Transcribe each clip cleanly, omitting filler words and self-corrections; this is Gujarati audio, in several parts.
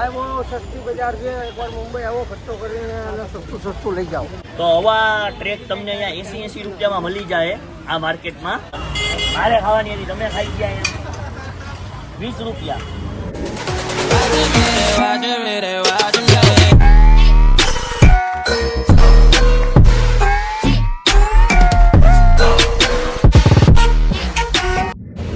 ભાઈ બહુ સસ્તી બજાર છે. એકવાર મુંબઈ આવો ખર્ચો કરીને અને સસ્તું લઈ જાઓ. તો આવા ટ્રેક તમને અહીંયા 80 રૂપિયામાં મળી જાય આ માર્કેટમાં. મારે ખાવાની હતી, તમે ખાઈ ગયા અહીંયા 20 રૂપિયા.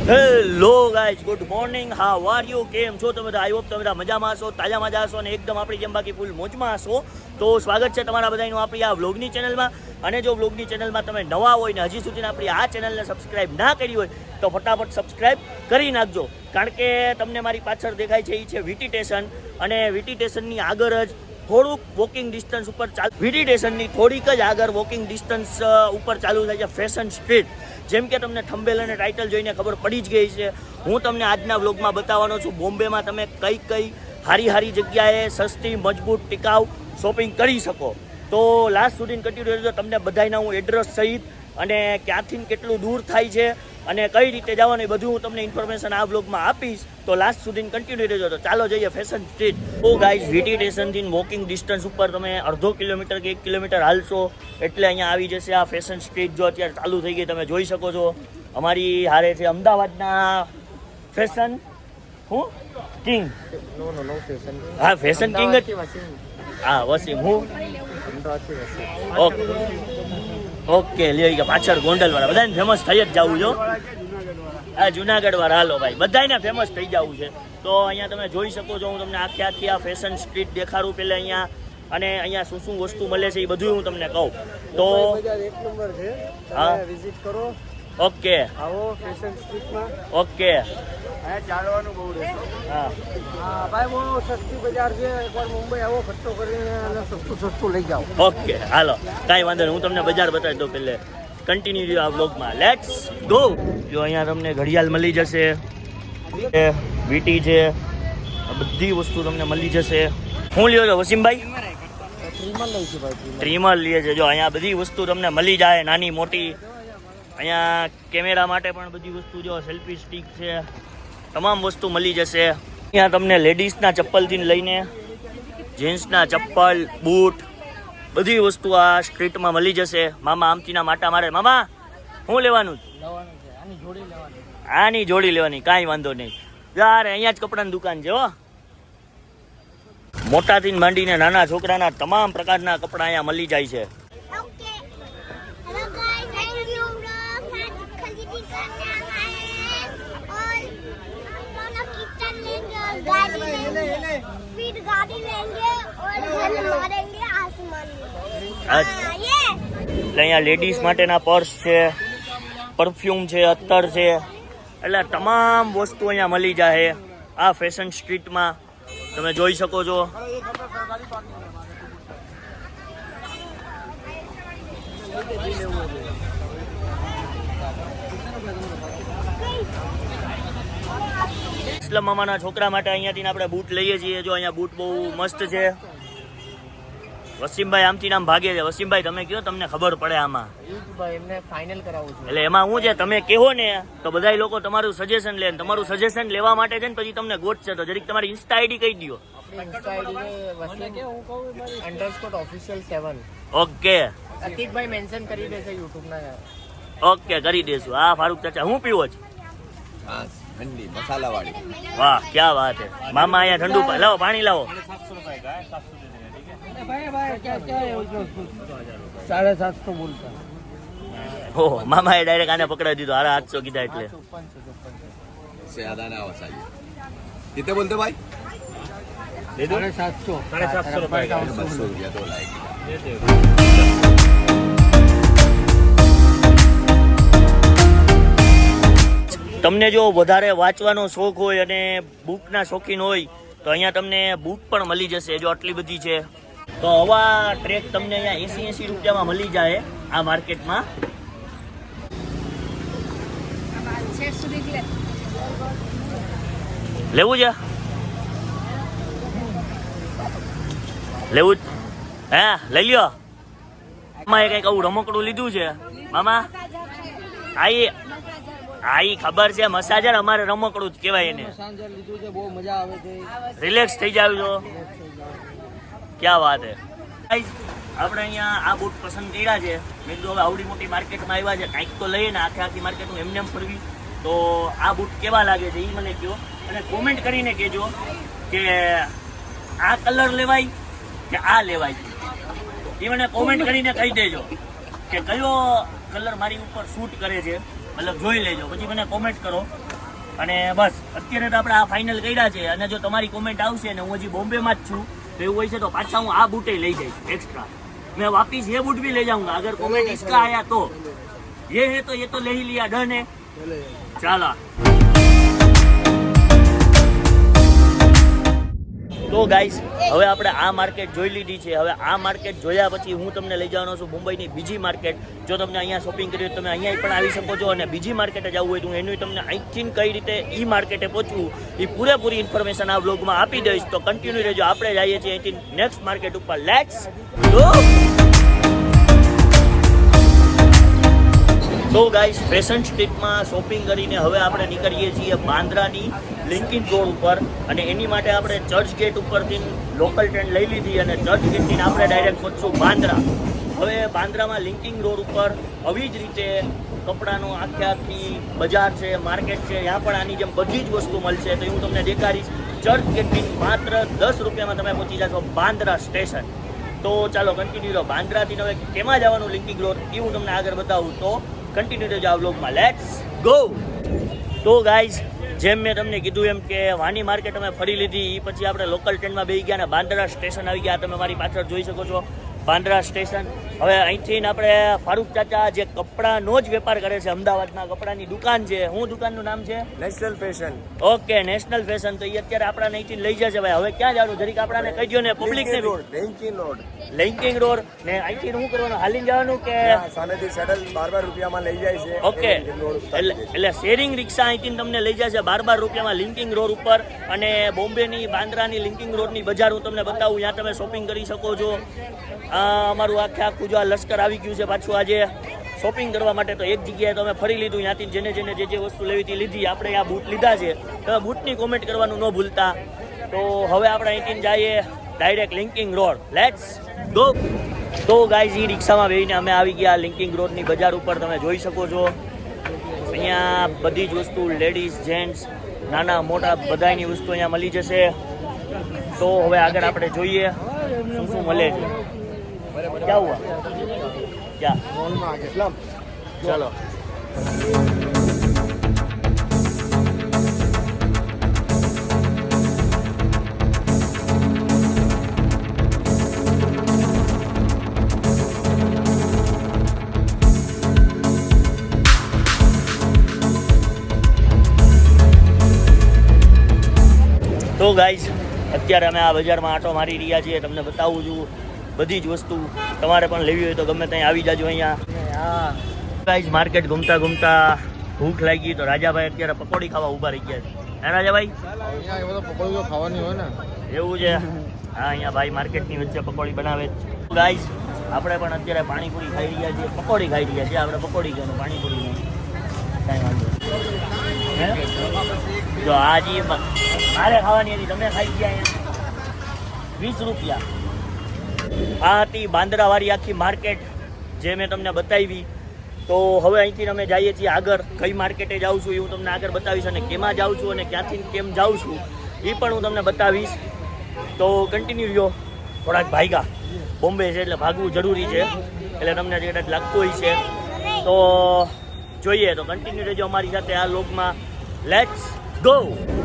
Hello guys, good morning. How are you? કેમ છો તમે? આઈ હોપ તમે બધા મજામાં હશો, તાજામાં હશો અને એકદમ આપણી જેમ બાકી ફૂલ મોજમાં હશો. તો સ્વાગત છે તમારા બધાનું આપણી આ વ્લોગની ચેનલમાં. અને જો વ્લોગની ચેનલમાં તમે નવા હોય ને હજી સુધી આપણી આ ચેનલને સબસ્ક્રાઇબ ના કરી હોય તો ફટાફટ સબસ્ક્રાઇબ કરી નાખજો. કારણ કે તમને મારી પાછળ દેખાય છે એ છે વીટી સ્ટેશન, અને વીટી સ્ટેશનની આગળ જ થોડુંક વોકિંગ ડિસ્ટન્સ ઉપર વીટી સ્ટેશનની થોડીક જ આગળ વોકિંગ ડિસ્ટન્સ ઉપર ચાલુ થાય છે ફેશન સ્ટ્રીટ. જેમ કે તમને થંબનેલ અને ટાઇટલ જોઈને ખબર પડી જ ગઈ છે, હું તમને આજના વ્લોગમાં બતાવવાનો છું બોમ્બેમાં તમે કઈ હારી જગ્યાએ સસ્તી, મજબૂત, ટિકાઉ શોપિંગ કરી શકો. તો લાસ્ટ સુધી કન્ટિન્યુ રહેજો. તમને બધાના હું એડ્રેસ સહિત અને ક્યાંથી કેટલું દૂર થાય છે અને કઈ રીતે જવાનું એ બધું હું તમને ઇન્ફોર્મેશન આ વ્લોગમાં આપીશ. તો લાસ્ટ સુધી કન્ટિન્યુ રહેજો. તો ચાલો જઈએ ફેશન સ્ટ્રીટ. તો ગાઈઝ, વીટી સ્ટેશનથી વોકિંગ ડિસ્ટન્સ ઉપર તમે અડધો કિલોમીટર કે 1 કિલોમીટર હાલશો એટલે અહીંયા આવી જશે આ ફેશન સ્ટ્રીટ. જો અત્યારે ચાલુ થઈ ગઈ, તમે જોઈ શકો છો. અમારી હારે છે અમદાવાદના ફેશન કિંગ. હા, ફેશન કિંગ જ. હા, વસીમ. હું ઓકે લ્યો કે પાછળ ગોંડલ વાળા બધાને ફેમસ થઈ જ જવું જો. આ જુનાગઢ વાળા હાલો ભાઈ, બધાને ફેમસ થઈ જવું છે. તો અહીંયા તમે જોઈ શકો છો, હું તમને આખી આ ફેશન સ્ટ્રીટ દેખાડું પહેલાં અહીંયા. અને અહીંયા શું વસ્તુ મળે છે એ બધું હું તમને કહું. તો એક નંબર છે, હા, વિઝિટ કરો. ઓકે, આવો ફેશન સ્ટ્રીટમાં. ઓકે, ચાલવાનું બહુ રહેશે. હા ભાઈ, બહુ સસ્તી બજાર છે. એકવાર મુંબઈ આવો ખર્ચો કરીને અને સસ્તું લઈ જાઓ. ઓકે હાલો, કાંઈ વાંધો નહીં. હું તમને બજાર બતાવી દઉં પહેલે. કન્ટિન્યુ રહ્યો આ બ્લોગમાં. Let's go. જો અહીંયા તમને ઘડિયાળ મળી જશે, વીટી છે, બધી વસ્તુ તમને મળી જશે. શું લ્યો છો વસીમભાઈ? ટ્રીમર લે છે. જો અહીંયા બધી વસ્તુ તમને મળી જાય, નાની મોટી. અહીંયા કેમેરા માટે પણ બધી વસ્તુ, જો સેલ્ફી સ્ટિક છે, તમામ વસ્તુ મળી જશે. અહીંયા તમને લેડીઝના ચપ્પલથી લઈને જેન્ટ્સના ચપ્પલ, બૂટ, બધી વસ્તુ આ સ્ટ્રીટમાં મળી જશે. મામા આમતીના માટા મારે. મામા શું લેવાનું? આની જોડી લેવાની. કાંઈ વાંધો નહીં યાર, અહીંયા જ કપડાની દુકાન છે હો. મોટાથી માંડીને નાના છોકરાના તમામ પ્રકારના કપડા અહીંયા મળી જાય છે. અહીંયા લેડીઝ માટેના પર્સ છે, પરફ્યુમ છે, અત્તર છે, એટલે તમામ વસ્તુ અહીંયા મળી જાય આ ફેશન સ્ટ્રીટમાં. તમે જોઈ શકો છો. ઇસ્લામ મામાના છોકરા માટે અહીંયાથી આપણે બૂટ લઈએ છીએ. જો અહીંયા બૂટ બહુ મસ્ત છે. વસીમભાઈ આમથી નામ ભાગે છે. વસીમભાઈ તમે કહો, તમને ખબર પડે આમાં. એમને ફાઇનલ કરાવવું છે. એટલે એમાં હું છે, તમે કહો ને તો બધા લોકો તમારું સજેશન લે. તમારું સજેશન લેવા માટે છે ને પછી તમને ગોઠશે. તો જરીક તમારી ઇન્સ્ટા આઈડી કહી દો. _official7. ઓકે, અતિકભાઈ મેન્શન કરી દેશે YouTube ના. ઓકે, કરી દેશું. હા ફારૂક ચાચા, હું પીવો છો? ઠંડી મસાલાવાળી. વાહ, ક્યાં વાત છે. મામા અહીંયા ઠંડુ લાવો, પાણી લાવો. 750 બોલતા. ઓહો, મામાએ ડાયરેક્ટ આને પકડાવી દીધો. 850 કીધા એટલે. ज्यादा ना आवाज आई. कितने बोलते भाई? 750 रुपये का. 200 रुपया तो लाएगी. તમને જો વધારે વાંચવાનો શોખ હોય અને બુકના શોખીન હોય તો અહીંયા તમને બુક પણ મળી જશે. જો આટલી બધી છે. તો આવા ટ્રેક તમને અહીંયા 80 રૂપિયામાં મળી જાય આ માર્કેટમાં. લેવું છે? લેવું હે? લઈ લ્યો. મામાએ કંઈક આવું રમકડું લીધું છે. મામા હા ઈ ખબર છે, મસાજર અમારે રમકડું જ કહેવાય એને. સાંજે લીધું છે, બહુ મજા આવે છે. રિલેક્સ થઈ જાવ છો. ક્યાં વાત હે. Guys, આપણે અહીંયા આ બૂટ પસંદ કર્યા છે. મેં કીધું હવે આવડી મોટી માર્કેટમાં આવ્યા છે, કાંઈક તો લઈએ ને, આખી માર્કેટનું એમને એમ ફરવી. તો આ બૂટ કેવા લાગે છે એ મને કહો અને કોમેન્ટ કરીને કહેજો કે આ કલર લેવાય કે આ લેવાય. એ મને કોમેન્ટ કરીને કહી દેજો કે કયો કલર મારી ઉપર શૂટ કરે છે, મતલબ જોઈ લેજો, પછી મને કોમેન્ટ કરો. અને બસ અત્યારે તો આપણે આ ફાઇનલ કર્યા છે. અને જો તમારી કોમેન્ટ આવશે ને હું હજી બોમ્બેમાં જ છું તો એવું હોય છે તો પાછા હું આ બૂટે લઈ જઈશ एक्स्ट्रा. मैं वापिस ये बूट भी ले जाऊंगा अगर कमेंट इसका आया तो. ये है तो ये तो ले ही लिया, डन है. ચાલો તો ગાઈસ હવે આપણે આ માર્કેટ જોઈ લીધી છે. હવે આ માર્કેટ જોયા પછી હું તમને લઈ જવાનો છું મુંબઈની બીજી માર્કેટ. જો તમને અહીંયા શોપિંગ કરી હોય તમે અહીંયા પણ આવી શકો છો, અને બીજી માર્કેટે જવું હોય તો હું એનું તમને અહીંથી કઈ રીતે ઈ માર્કેટે પહોંચવું એ પૂરેપૂરી ઇન્ફોર્મેશન આ વ્લોગમાં આપી દઈશ. તો કન્ટિન્યુ રહેજો. આપણે જઈએ છીએ અહીંથી નેક્સ્ટ માર્કેટ ઉપર. Let's go. તો ગાઈસ ફેશન સ્ટ્રીટમાં શોપિંગ કરીને હવે આપણે નીકળીએ છીએ બાંદ્રાની લિંકિંગ રોડ ઉપર. અને એની માટે આપણે ચર્ચ ગેટ ઉપરથી લોકલ ટ્રેન લઈ લીધી અને ચર્ચ ગેટથી આપણે ડાયરેક્ટ પહોંચશું બાંદ્રા. હવે બાંદ્રામાં લિંકિંગ રોડ ઉપર આવી જ રીતે કપડાનો આખી બજાર છે, માર્કેટ છે, ત્યાં પણ આની જેમ બધી જ વસ્તુ મળશે. તો હું તમને દેખાડીશ. ચર્ચ ગેટથી માત્ર 10 રૂપિયામાં તમે પહોંચી જશો બાંદ્રા સ્ટેશન. તો ચાલો કન્ટિન્યુ રહો. બાંદ્રાથી હવે કેમાં જવાનું લિંકિંગ રોડ એ હું તમને આગળ બતાવું. તો કન્ટિન્યુ રહેજો આ વ્લોગમાં. Let's go. તો ગાઈઝ જેમ મેં તમને કીધું એમ કે વાની માર્કેટ અમે ફરી લીધી, એ પછી આપણે લોકલ ટ્રેનમાં બેસી ગયા અને બાંદ્રા સ્ટેશન આવી ગયા. તમે મારી પાછળ જોઈ શકો છો બાંદ્રા સ્ટેશન. હવે અહીંથી આપણે ફારૂક ચાચા જે કપડાનો જ વેપાર કરે છે, અમદાવાદમાં કપડાની દુકાન છે. શું દુકાનનું નામ છે? National fashion. Okay, national fashion. તો એ અત્યારે આપણાને અહીંથી લઈ જશે. ભાઈ હવે ક્યાં જવાનું જરીક આપણાને કહી દો ને, પબ્લિકને. Linking road. લિંકિંગ રોડ ને અહીંથી શું કરવાનું, હાલીને જવાનું કે સામેથી શટલ 12 રૂપિયામાં લઈ જાય છે. ઓકે, એટલે શેરિંગ રિક્ષા અહીંથી તમને લઈ જશે 12 રૂપિયામાં લિંકિંગ રોડ ઉપર. અને બોમ્બેની બાંદ્રાની લિંકિંગ રોડની બજાર હું તમને બતાવું, ત્યાં તમે શોપિંગ કરી શકો છો. અમારું આખું જો આ લશ્કર આવી ગયું છે પાછું આજે શોપિંગ કરવા માટે. તો એક જગ્યાએ તો અમે ફરી લીધું, ત્યાંથી જેને જે વસ્તુ લેવી હતી લીધી. આપણે આ બૂટ લીધા છે, તમે બૂટની કોમેન્ટ કરવાનું ન ભૂલતા. તો હવે આપણે અહીંથી જઈએ direct linking road. Let's go. તો ગાઈઝ ઈ રિક્ષામાં બેસીને અમે આવી ગયા લિંકિંગ રોડની બજાર ઉપર. તમે જોઈ શકો છો અહીંયા બધી જ વસ્તુ, લેડીઝ, જેન્ટ્સ, નાના મોટા બધાની વસ્તુ અહીંયા મળી જશે. તો હવે આગળ આપણે જોઈએ શું શું મળે છે. क्या हुआ क्या चलो. તો ગાઈઝ અત્યારે અમે આ બજારમાં આંટો મારી રહ્યા છીએ. તમને બતાવું છું બધી જ વસ્તુ. તમારે પણ લેવી હોય તો ગમે ત્યાં આવી જાજો અહીંયા. ગાઈઝ માર્કેટ ઘૂમતા ઘૂમતા ભૂખ લાગી તો રાજાભાઈ અત્યારે પકોડી ખાવા ઊભા રહી ગયા છે. હે રાજાભાઈ? પકોડી ખાવાની હોય ને. એવું છે. હા, અહીંયા ભાઈ માર્કેટની વચ્ચે પકોડી બનાવે છે. ગાઈઝ આપણે પણ અત્યારે પાણીપુરી ખાઈ રહ્યા છીએ, પકોડી ખાઈ રહ્યા છીએ. આપણે પકોડી ગયો પાણીપુરી કાંઈ વાંધો. જો હાજી મારે ખાવાની હતી, તમે ખાઈ ગયા અહીંયા 20 રૂપિયા. આ હતી બાંદ્રાવાળી આખી માર્કેટ જે મેં તમને બતાવી. તો હવે અહીંથી અમે જઈએ છીએ આગળ. કઈ માર્કેટે જાઉં છું એ હું તમને આગળ બતાવીશ, અને કેમાં જાઉં છું અને ક્યાંથી કેમ જાઉં છું એ પણ હું તમને બતાવીશ. તો કન્ટિન્યુ રહ્યો. થોડાક ભાગ્યા બોમ્બે છે એટલે ભાગવું જરૂરી છે, એટલે તમને જે કદાચ લાગતું હોય છે તો જોઈએ. તો કન્ટિન્યુ રહેજો અમારી સાથે આ લોગમાં. Let's go.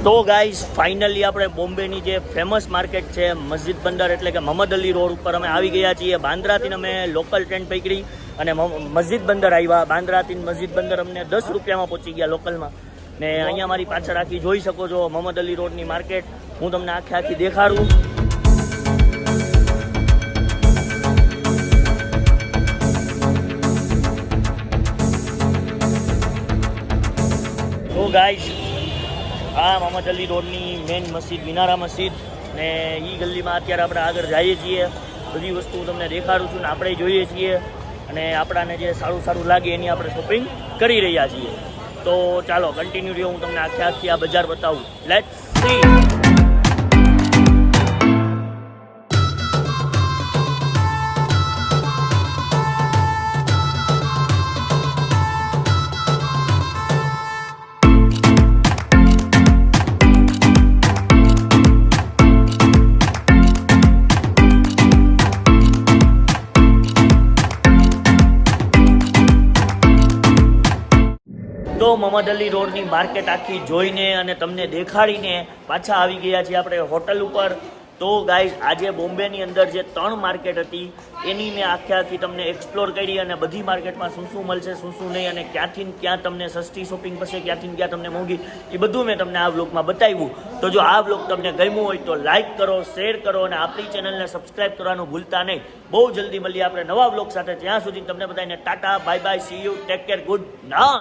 તો ગાઈઝ ફાઇનલી આપણે બોમ્બેની જે ફેમસ માર્કેટ છે મસ્જિદ બંદર એટલે કે મોહમ્મદ અલી રોડ ઉપર અમે આવી ગયા છીએ. બાંદ્રાથી અમે લોકલ ટ્રેન પકડી અને મસ્જિદ બંદર આવ્યા. બાંદ્રાથી મસ્જિદ બંદર અમને 10 રૂપિયામાં પહોંચી ગયા લોકલમાં. ને અહીંયા મારી પાછળ આખી જોઈ શકો છો મોહમ્મદ અલી રોડની માર્કેટ. હું તમને આખી દેખાડું. તો ગાઈઝ આ મોહમ્મદ અલી રોડની મેઇન મસ્જિદ મિનારા મસ્જિદ ને એ ગલીમાં અત્યારે આપણે આગળ જઈએ છીએ. બધી વસ્તુ તમને દેખાડું છું ને આપણે જોઈએ છીએ અને આપણાને જે સારું લાગે એની આપણે શોપિંગ કરી રહ્યા છીએ. તો ચાલો કન્ટિન્યુ રહ્યો, હું તમને આખી આ બજાર બતાવું. Let's see. તો મહમદ અલી રોડની માર્કેટ આખી જોઈને અને તમને દેખાડીને પાછા આવી ગયા છીએ આપણે હોટલ ઉપર. તો ગાઈઝ આજે બોમ્બેની અંદર જે 3 માર્કેટ હતી એની મેં આખી તમને એક્સપ્લોર કરી અને બધી માર્કેટમાં શું શું મળશે શું શું નહીં અને ક્યાંથી ક્યાં તમને સસ્તી શોપિંગ પડશે ક્યાંથી ક્યાં તમને મોંઘી, એ બધું મેં તમને આ વ્લોગમાં બતાવ્યું. તો જો આ વ્લોગ તમને ગમ્યું હોય તો લાઇક કરો, શેર કરો અને આપણી ચેનલને સબસ્ક્રાઇબ કરવાનું ભૂલતા નહીં. બહુ જલ્દી મળીએ આપણે નવા વ્લોગ સાથે. ત્યાં સુધી તમને બધાને Tata, bye bye, C you, take care, good night.